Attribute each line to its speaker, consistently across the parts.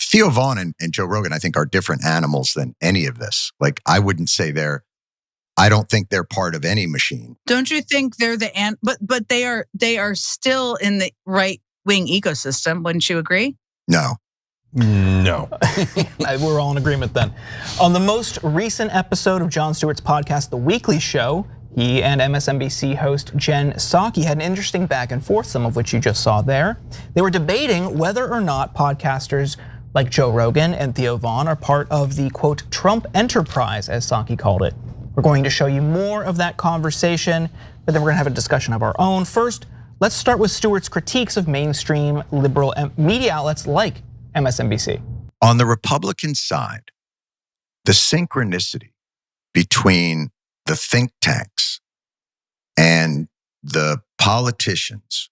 Speaker 1: Theo Vaughn and Joe Rogan, I think, are different animals than any of this. Like, I wouldn't say I don't think they're part of any machine.
Speaker 2: Don't you think they're but they are still in the right wing ecosystem? Wouldn't you agree?
Speaker 1: No.
Speaker 3: No.
Speaker 4: We're all in agreement then. On the most recent episode of Jon Stewart's podcast, The Weekly Show, he and MSNBC host Jen Psaki had an interesting back and forth, some of which you just saw there. They were debating whether or not podcasters like Joe Rogan and Theo Vaughn are part of the, quote, Trump enterprise, as Psaki called it. We're going to show you more of that conversation, but then we're gonna have a discussion of our own. First, let's start with Stewart's critiques of mainstream liberal media outlets like MSNBC.
Speaker 1: On the Republican side, the synchronicity between the think tanks and the politicians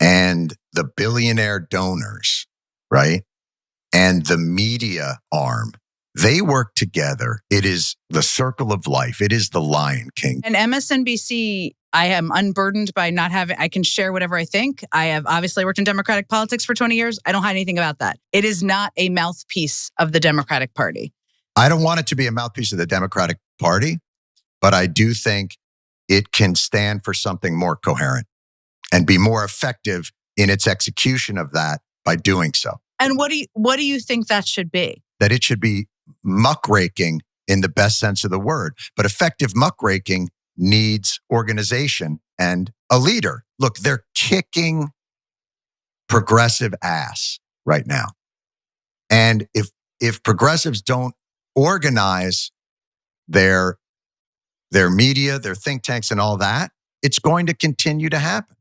Speaker 1: and the billionaire donors, right? And the media arm, they work together. It is the circle of life. It is the Lion King.
Speaker 2: And MSNBC, I am unburdened by not having, I can share whatever I think. I have obviously worked in Democratic politics for 20 years. I don't hide anything about that. It is not a mouthpiece of the Democratic Party.
Speaker 1: I don't want it to be a mouthpiece of the Democratic Party, but I do think it can stand for something more coherent and be more effective in its execution of that by doing so.
Speaker 2: And what do you think that should be?
Speaker 1: That it should be muckraking in the best sense of the word. But effective muckraking needs organization and a leader. Look, they're kicking progressive ass right now. And if progressives don't organize their media, their think tanks and all that, it's going to continue to happen.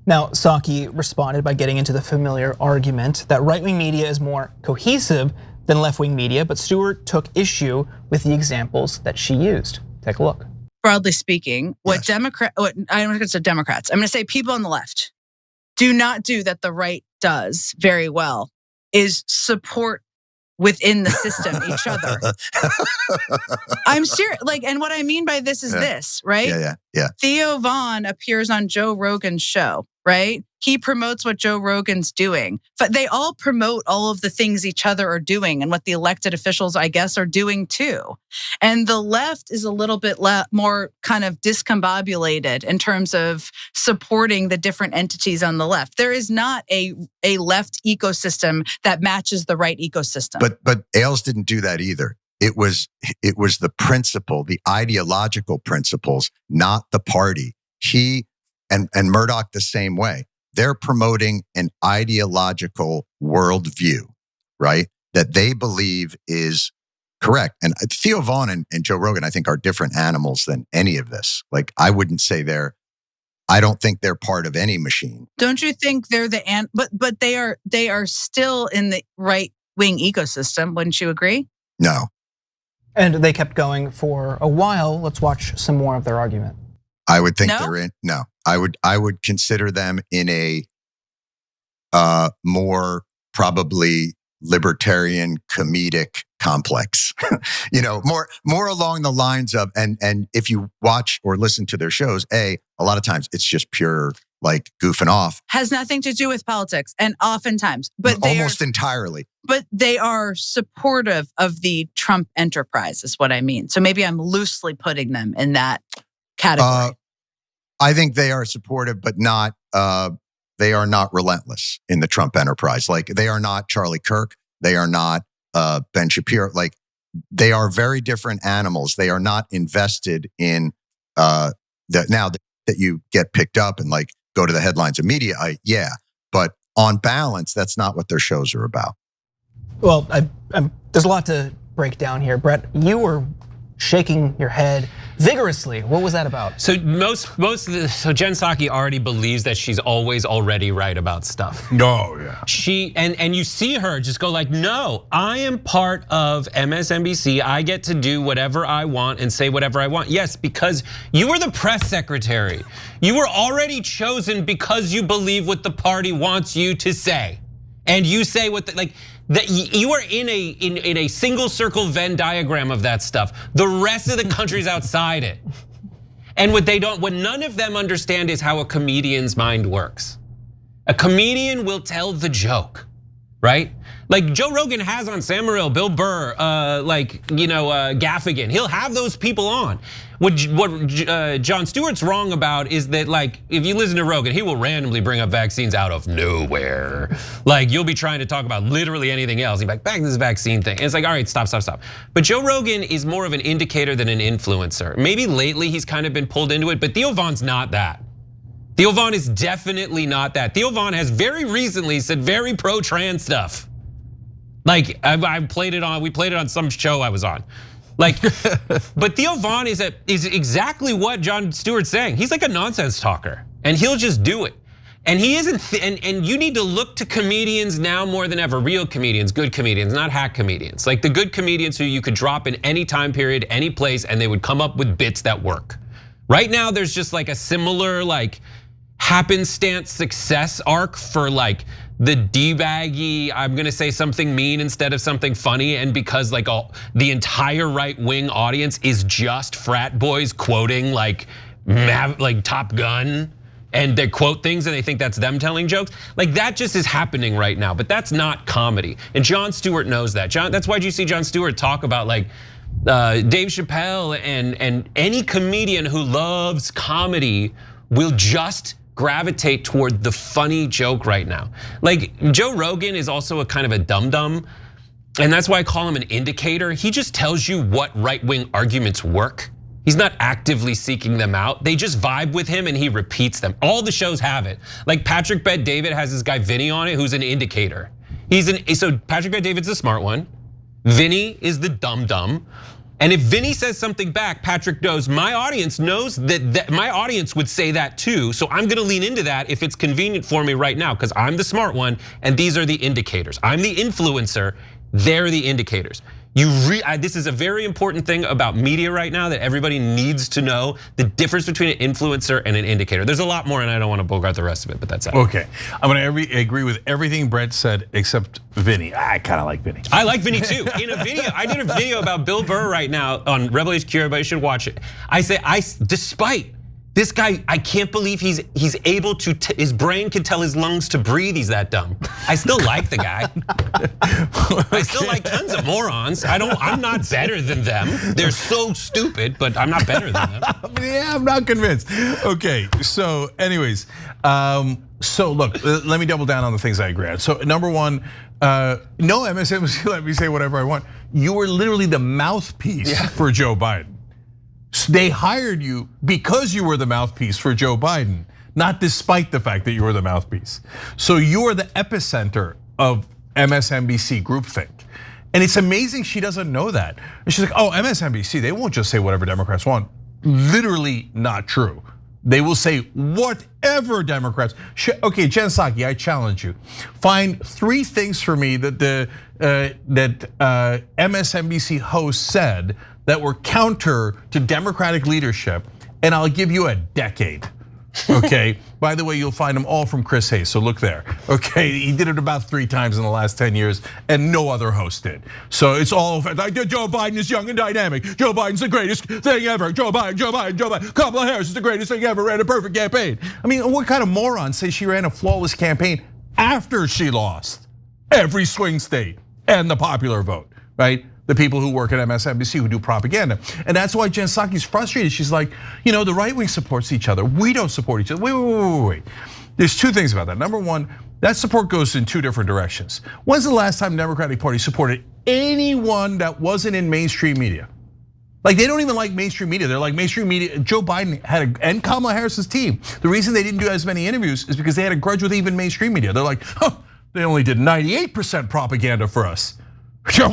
Speaker 4: Now, Psaki responded by getting into the familiar argument that right-wing media is more cohesive than left-wing media, but Stewart took issue with the examples that she used. Take a look.
Speaker 2: Broadly speaking, I'm not going to say Democrats, I'm going to say people on the left do not do that the right does very well is support within the system each other. I'm serious. And what I mean by this is this, right?
Speaker 1: Yeah.
Speaker 2: Theo Vaughn appears on Joe Rogan's show, right? He promotes what Joe Rogan's doing. But they all promote all of the things each other are doing and what the elected officials, I guess, are doing too. And the left is a little bit more kind of discombobulated in terms of supporting the different entities on the left. There is not a left ecosystem that matches the right ecosystem.
Speaker 1: But Ailes didn't do that either. It was the principle, the ideological principles, not the party. He and Murdoch the same way. They're promoting an ideological worldview, right? That they believe is correct. And Theo Vaughn and Joe Rogan, I think, are different animals than any of this. Like, I wouldn't say I don't think they're part of any machine.
Speaker 2: Don't you think they're but they are still in the right wing ecosystem? Wouldn't you agree?
Speaker 1: No.
Speaker 4: And they kept going for a while. Let's watch some more of their argument.
Speaker 1: I would think they're in. No, I would consider them in a more probably libertarian comedic complex. More along the lines of and if you watch or listen to their shows, a lot of times it's just pure like goofing off.
Speaker 2: Has nothing to do with politics, and oftentimes, but
Speaker 1: almost entirely.
Speaker 2: But they are supportive of the Trump enterprise, is what I mean. So maybe I'm loosely putting them in that category.
Speaker 1: I think they are supportive, but not. They are not relentless in the Trump enterprise. Like, they are not Charlie Kirk. They are not Ben Shapiro. Like, they are very different animals. They are not invested in that now that you get picked up and like go to the headlines of media. But on balance, that's not what their shows are about.
Speaker 4: Well, there's a lot to break down here. Brett, you were shaking your head vigorously. What was that about?
Speaker 3: So Jen Psaki already believes that she's already right about stuff.
Speaker 5: Oh yeah.
Speaker 3: She and you see her just go like, no, I am part of MSNBC. I get to do whatever I want and say whatever I want. Yes, because you were the press secretary. You were already chosen because you believe what the party wants you to say, and you say what that you are in a single circle Venn diagram of that stuff. The rest of the country's outside it. And what none of them understand is how a comedian's mind works. A comedian will tell the joke. right? Like Joe Rogan has on Sam Morril, Bill Burr, Gaffigan. He'll have those people on. What Jon Stewart's wrong about is that, like, if you listen to Rogan, he will randomly bring up vaccines out of nowhere. Like, you'll be trying to talk about literally anything else. He's like, back to this vaccine thing. And it's like, all right, stop. But Joe Rogan is more of an indicator than an influencer. Maybe lately he's kind of been pulled into it, but Theo Von's not that. Theo Von is definitely not that. Theo Von has very recently said very pro-trans stuff. Like we played it on some show I was on. Like, but Theo Von is exactly what Jon Stewart's saying. He's like a nonsense talker, and he'll just do it. And he isn't. And you need to look to comedians now more than ever. Real comedians, good comedians, not hack comedians. Like the good comedians who you could drop in any time period, any place, and they would come up with bits that work. Right now, there's just like a similar like happenstance success arc for like the debaggy, I'm gonna say something mean instead of something funny, and because like the entire right-wing audience is just frat boys quoting like Top Gun, and they quote things and they think that's them telling jokes. Like that just is happening right now, but that's not comedy. And Jon Stewart knows that. That's why you see Jon Stewart talk about like Dave Chappelle and any comedian who loves comedy will just gravitate toward the funny joke right now. Like Joe Rogan is also a kind of a dum-dum, and that's why I call him an indicator. He just tells you what right-wing arguments work. He's not actively seeking them out. They just vibe with him and he repeats them. All the shows have it. Like Patrick Bet-David has this guy Vinny on it who's an indicator. So Patrick Bet-David's the smart one. Vinny is the dum-dum. And if Vinny says something back, Patrick knows my audience that my audience would say that too. So I'm gonna lean into that if it's convenient for me right now, because I'm the smart one and these are the indicators. I'm the influencer, they're the indicators. This is a very important thing about media right now that everybody needs to know, the difference between an influencer and an indicator. There's a lot more and I don't want to bogart the rest of it, but that's it.
Speaker 5: Okay, I'm gonna agree with everything Brett said except Vinny. I kind of like Vinny.
Speaker 3: I like Vinny too. In a video, I did a video about Bill Burr right now on Rebel HQ, everybody should watch it. I say, despite this guy, I can't believe he's able to, his brain can tell his lungs to breathe, he's that dumb. I still like the guy. I still like tons of morons. I'm not better than them. They're so stupid, but I'm not better than them.
Speaker 5: Yeah, I'm not convinced. Okay, so anyways, so look, let me double down on the things I agree on. So number one, no MSNBC let me say whatever I want. You were literally the mouthpiece for Joe Biden. They hired you because you were the mouthpiece for Joe Biden, not despite the fact that you were the mouthpiece. So you are the epicenter of MSNBC groupthink. And it's amazing she doesn't know that. And she's like, oh, MSNBC, they won't just say whatever Democrats want. Literally not true. They will say whatever Democrats. Okay, Jen Psaki, I challenge you. Find 3 things for me that MSNBC host said that were counter to Democratic leadership, and I'll give you a decade. Okay, by the way, you'll find them all from Chris Hayes, so look there. Okay, he did it about 3 times in the last 10 years, and no other host did. So it's all like Joe Biden is young and dynamic. Joe Biden's the greatest thing ever. Joe Biden. Kamala Harris is the greatest thing ever. Ran a perfect campaign. I mean, what kind of moron say she ran a flawless campaign after she lost every swing state and the popular vote, right? The people who work at MSNBC who do propaganda. And that's why Jen Psaki's frustrated. She's like, the right wing supports each other. We don't support each other. Wait. There's 2 things about that. Number one, that support goes in 2 different directions. When's the last time the Democratic Party supported anyone that wasn't in mainstream media? Like they don't even like mainstream media. They're like mainstream media. Joe Biden and Kamala Harris's team. The reason they didn't do as many interviews is because they had a grudge with even mainstream media. They're like, they only did 98% propaganda for us.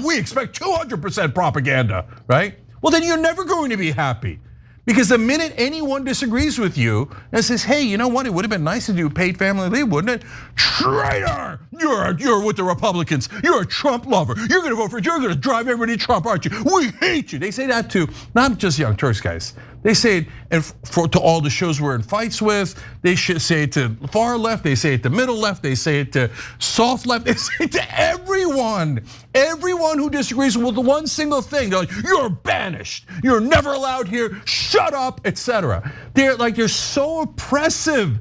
Speaker 5: We expect 200% propaganda, right? Well, then you're never going to be happy. Because the minute anyone disagrees with you and says, hey, you know what? It would have been nice to do paid family leave, wouldn't it? Traitor! You're with the Republicans. You're a Trump lover. You're gonna vote for, you're gonna drive everybody to Trump, aren't you? We hate you. They say that to not just Young Turks guys. They say it to all the shows we're in fights with. They should say it to far left. They say it to middle left. They say it to soft left. They say it to everyone. Everyone who disagrees with the one single thing. They're like, you're banished. You're never allowed here. Shut up, etc. They're so oppressive.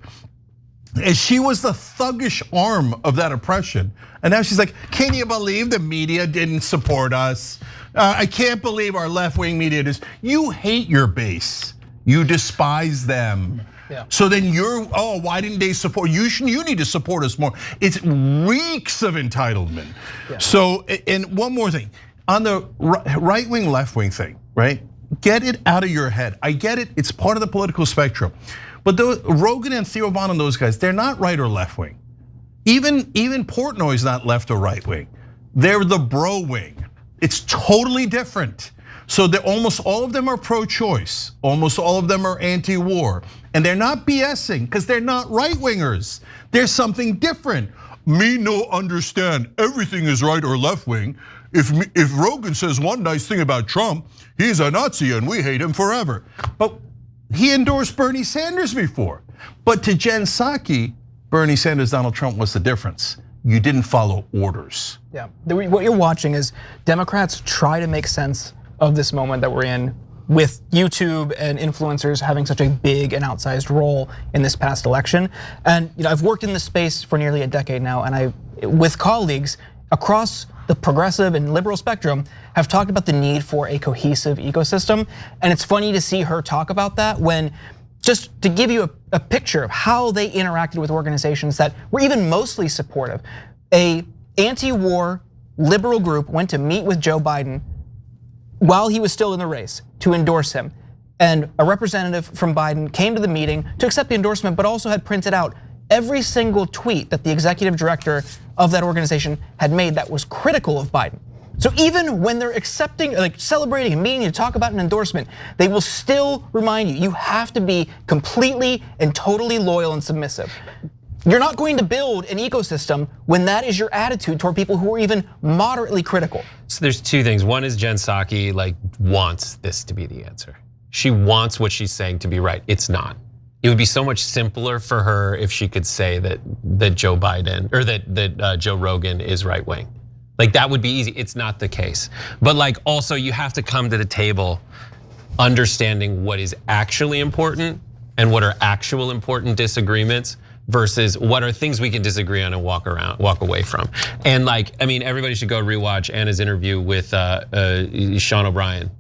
Speaker 5: And she was the thuggish arm of that oppression. And now she's like, can you believe the media didn't support us? I can't believe our left-wing media does. You hate your base. You despise them. Yeah. So then why didn't they support you? You need to support us more. It reeks of entitlement. Yeah. So, and one more thing. On the right-wing, left-wing thing, right? Get it out of your head. I get it, it's part of the political spectrum. But Rogan and Theo and those guys, they're not right or left-wing. Even Portnoy's not left or right-wing. They're the bro wing. It's totally different. So almost all of them are pro-choice. Almost all of them are anti-war. And they're not BSing because they're not right-wingers. There's something different. Me no understand everything is right or left-wing. If Rogan says one nice thing about Trump, he's a Nazi and we hate him forever. But he endorsed Bernie Sanders before. But to Jen Psaki, Bernie Sanders, Donald Trump, what's the difference? You didn't follow orders.
Speaker 4: Yeah, what you're watching is Democrats try to make sense of this moment that we're in with YouTube and influencers having such a big and outsized role in this past election. And I've worked in this space for nearly a decade now, and with colleagues across the progressive and liberal spectrum have talked about the need for a cohesive ecosystem. And it's funny to see her talk about that when, just to give you a picture of how they interacted with organizations that were even mostly supportive. A anti-war liberal group went to meet with Joe Biden while he was still in the race to endorse him. And a representative from Biden came to the meeting to accept the endorsement, but also had printed out every single tweet that the executive director of that organization had made that was critical of Biden. So even when they're accepting, like celebrating a meeting to talk about an endorsement, they will still remind you have to be completely and totally loyal and submissive. You're not going to build an ecosystem when that is your attitude toward people who are even moderately critical.
Speaker 3: So there's two things. One is Jen Psaki wants this to be the answer. She wants what she's saying to be right. It's not. It would be so much simpler for her if she could say that Joe Biden or that Joe Rogan is right wing. That would be easy. It's not the case. But also you have to come to the table understanding what is actually important and what are actual important disagreements versus what are things we can disagree on and walk away from. And everybody should go rewatch Anna's interview with Sean O'Brien,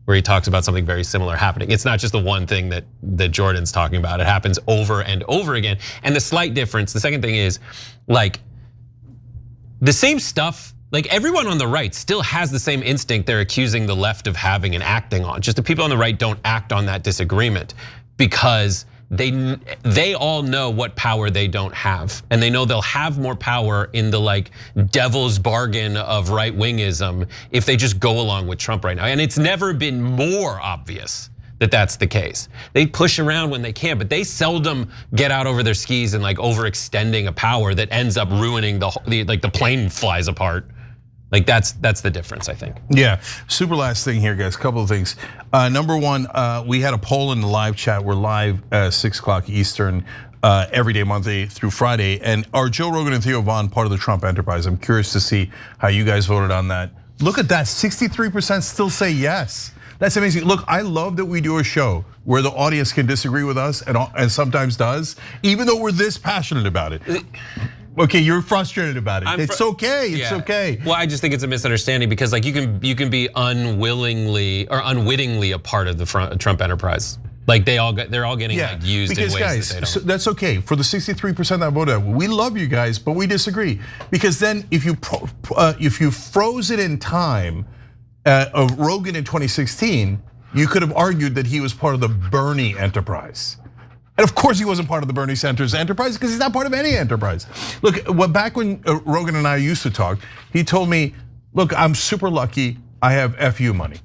Speaker 3: where he talks about something very similar happening. It's not just the one thing that Jordan's talking about. It happens over and over again. And the slight difference, the second thing is the same stuff. Everyone on the right still has the same instinct they're accusing the left of having and acting on. Just the people on the right don't act on that disagreement because they all know what power they don't have, and they know they'll have more power in the devil's bargain of right-wingism if they just go along with Trump right now. And it's never been more obvious that that's the case. They push around when they can, but they seldom get out over their skis and overextending a power that ends up ruining the plane flies apart. That's the difference, I think.
Speaker 5: Yeah, super last thing here, guys, couple of things. Number one, we had a poll in the live chat. We're live 6 o'clock Eastern every day, Monday through Friday. And are Joe Rogan and Theo part of the Trump enterprise? I'm curious to see how you guys voted on that. Look at that, 63% still say yes. That's amazing. Look, I love that we do a show where the audience can disagree with us and sometimes does, even though we're this passionate about it. Okay, you're frustrated about it. It's okay. It's okay.
Speaker 3: Well, I just think it's a misunderstanding because you can be unwillingly or unwittingly a part of the Trump enterprise. They're all getting used
Speaker 5: because
Speaker 3: in ways
Speaker 5: guys,
Speaker 3: that they don't.
Speaker 5: That's okay. For the 63% that voted, we love you guys, but we disagree because then if you froze it in time of Rogan in 2016, you could have argued that he was part of the Bernie enterprise. And of course he wasn't part of the Bernie Sanders enterprise because he's not part of any enterprise. Look, back when Rogan and I used to talk, he told me, look, I'm super lucky, I have FU money.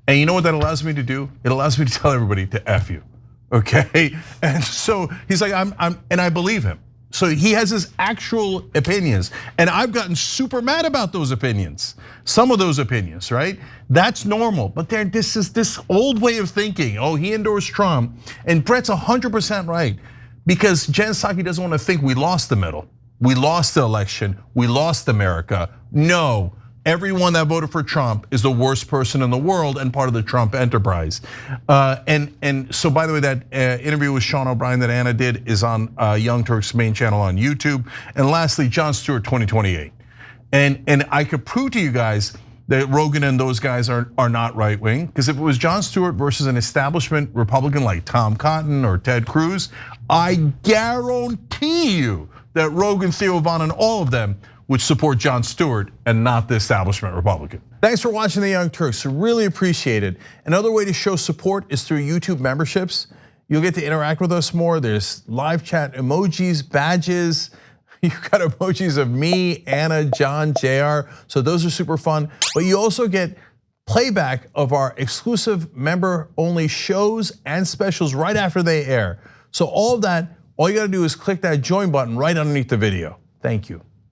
Speaker 5: And you know what that allows me to do? It allows me to tell everybody to F you, okay? And so he's like, and I believe him. So he has his actual opinions. And I've gotten super mad about those opinions. Some of those opinions, right? That's normal, but this is this old way of thinking. Oh, he endorsed Trump, and Brett's 100% right. Because Jen Psaki doesn't want to think we lost the middle. We lost the election, we lost America. No, everyone that voted for Trump is the worst person in the world and part of the Trump enterprise. And so, by the way, that interview with Sean O'Brien that Anna did is on Young Turks' main channel on YouTube. And lastly, Jon Stewart 2028. And I could prove to you guys that Rogan and those guys are not right wing, because if it was Jon Stewart versus an establishment Republican like Tom Cotton or Ted Cruz, I guarantee you that Rogan, Theo, Von, and all of them would support Jon Stewart and not the establishment Republican. Thanks for watching the Young Turks, really appreciate it. Another way to show support is through YouTube memberships. You'll get to interact with us more. There's live chat emojis, badges. You've got emojis of me, Anna, John, JR, so those are super fun. But you also get playback of our exclusive member-only shows and specials right after they air. So all of that, all you gotta do is click that join button right underneath the video. Thank you.